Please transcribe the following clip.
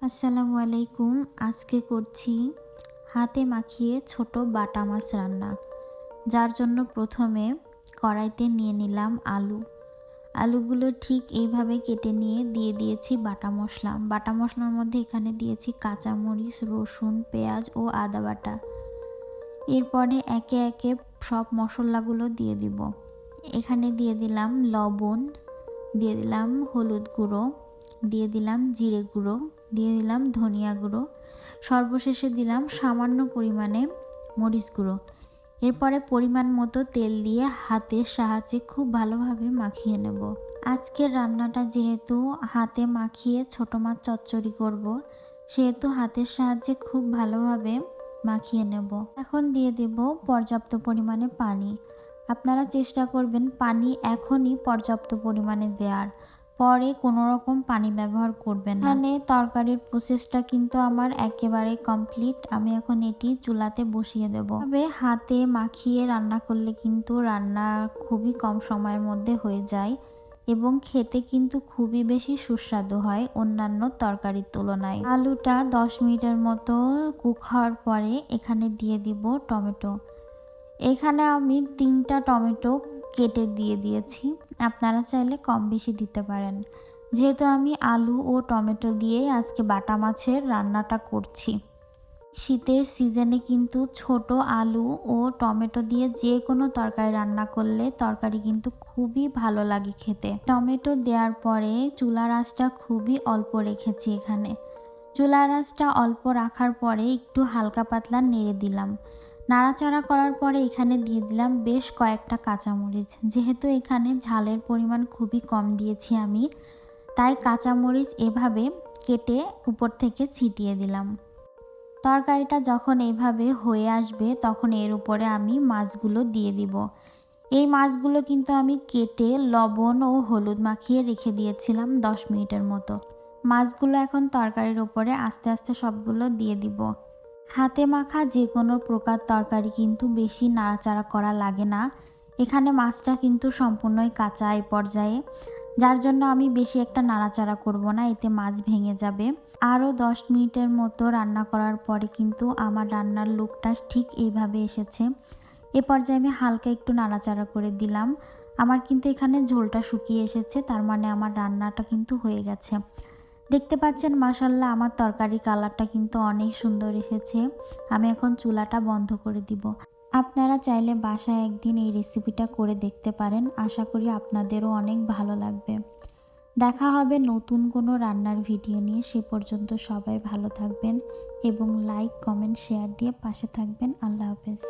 আসসালামু আলাইকুম। আজকে করছি হাতে মাখিয়ে ছোট বাটা মাছ রান্না, যার জন্য প্রথমে কড়াইতে নিয়ে নিলাম আলুগুলো ঠিক এইভাবে কেটে নিয়ে দিয়ে দিয়েছি বাটা মশলার মধ্যে এখানে দিয়েছি কাঁচামরিচ, রসুন, পেঁয়াজ ও আদা বাটা। এরপরে একে একে সব মশলাগুলো দিয়ে দিব। এখানে দিয়ে দিলাম লবণ, দিয়ে দিলাম হলুদ গুঁড়ো, দিয়ে দিলাম জিরে গুঁড়ো, দিয়ে দিলাম ধনিয়া গুঁড়ো, সর্বশেষে দিলাম সামান্য পরিমাণে মরিচ গুঁড়ো। এরপরে পরিমাণ মতো তেল দিয়ে হাতের সাহায্যে খুব ভালোভাবে মাখিয়ে নেব। আজকের রান্নাটা যেহেতু হাতে মাখিয়ে ছোট মাছ চচ্চড়ি করব, সেহেতু হাতের সাহায্যে খুব ভালোভাবে মাখিয়ে নেব। এখন দিয়ে দেব পর্যাপ্ত পরিমাণে পানি। আপনারা চেষ্টা করবেন পানি এখনই পর্যাপ্ত পরিমাণে দেওয়ার, পরে কোনো রকম পানি ব্যবহার করবেন না। এখানে তরকারির প্রসেসটা কিন্তু আমার একেবারে কমপ্লিট। আমি এখন এটি চুলাতে বসিয়ে দেব। তবে হাতে মাখিয়ে রান্না করলে কিন্তু রান্না খুবই কম সময়ের মধ্যে হয়ে যায় এবং খেতে কিন্তু খুবই বেশি সুস্বাদু হয় অন্যান্য তরকারির তুলনায়। আলুটা 10 মিনিটের মতো কুক হওয়ার পরে এখানে দিয়ে দিব টমেটো। এখানে আমি 3টা টমেটো কেটে দিয়ে দিয়েছি, আপনারা চাইলে কম বেশি দিতে পারেন। যেহেতু আমি আলু ও টমেটো দিয়ে আজকে বাটা মাছের রান্নাটা করছি, শীতের সিজনে কিন্তু ছোট আলু ও টমেটো দিয়ে যে কোনো তরকারি রান্না করলে তরকারি কিন্তু খুবই ভালো লাগে খেতে। টমেটো দেওয়ার পরে চুলার আঁচটা খুবই অল্প রেখেছি। এখানে চুলার আঁচটা অল্প রাখার পরে একটু হালকা পাতলা নেড়ে দিলাম। নাড়াচাড়া করার পরে এখানে দিয়ে দিলাম বেশ কয়েকটা কাঁচামরিচ। যেহেতু এখানে ঝালের পরিমাণ খুবই কম দিয়েছি আমি, তাই কাঁচামরিচ এভাবে কেটে উপর থেকে ছিটিয়ে দিলাম। তরকারিটা যখন এইভাবে হয়ে আসবে তখন এর উপরে আমি মাছগুলো দিয়ে দিব। এই মাছগুলো কিন্তু আমি কেটে লবণ ও হলুদ মাখিয়ে রেখে দিয়েছিলাম 10 মিনিটের মতো। মাছগুলো এখন তরকারির উপরে আস্তে আস্তে সবগুলো দিয়ে দিব। হাতে মাখা যে কোনো প্রকার তরকারি কিন্তু বেশি নাড়াচাড়া করা লাগে না। এখানে মাছটা কিন্তু সম্পূর্ণই কাঁচা এই পর্যায়ে, যার জন্য আমি বেশি একটা নাড়াচাড়া করব না, এতে মাছ ভেঙে যাবে। আরও 10 মিনিটের মতো রান্না করার পরে কিন্তু আমার রান্নার লুকটা ঠিক এইভাবে এসেছে। এ পর্যায়ে আমি হালকা একটু নাড়াচাড়া করে দিলাম। আমার কিন্তু এখানে ঝোলটা শুকিয়ে এসেছে, তার মানে আমার রান্নাটা কিন্তু হয়ে গেছে। দেখতে পাচ্ছেন মাশাআল্লাহ আমার তরকারির কালারটা কিন্তু অনেক সুন্দর এসেছে। আমি এখন চুলাটা বন্ধ করে দিব। আপনারা চাইলে বাসায় একদিন এই রেসিপিটা করে দেখতে পারেন, আশা করি আপনাদেরও অনেক ভালো লাগবে। দেখা হবে নতুন কোনো রান্নার ভিডিও নিয়ে। সে পর্যন্ত সবাই ভালো থাকবেন এবং লাইক, কমেন্ট, শেয়ার দিয়ে পাশে থাকবেন। আল্লাহ হাফেজ।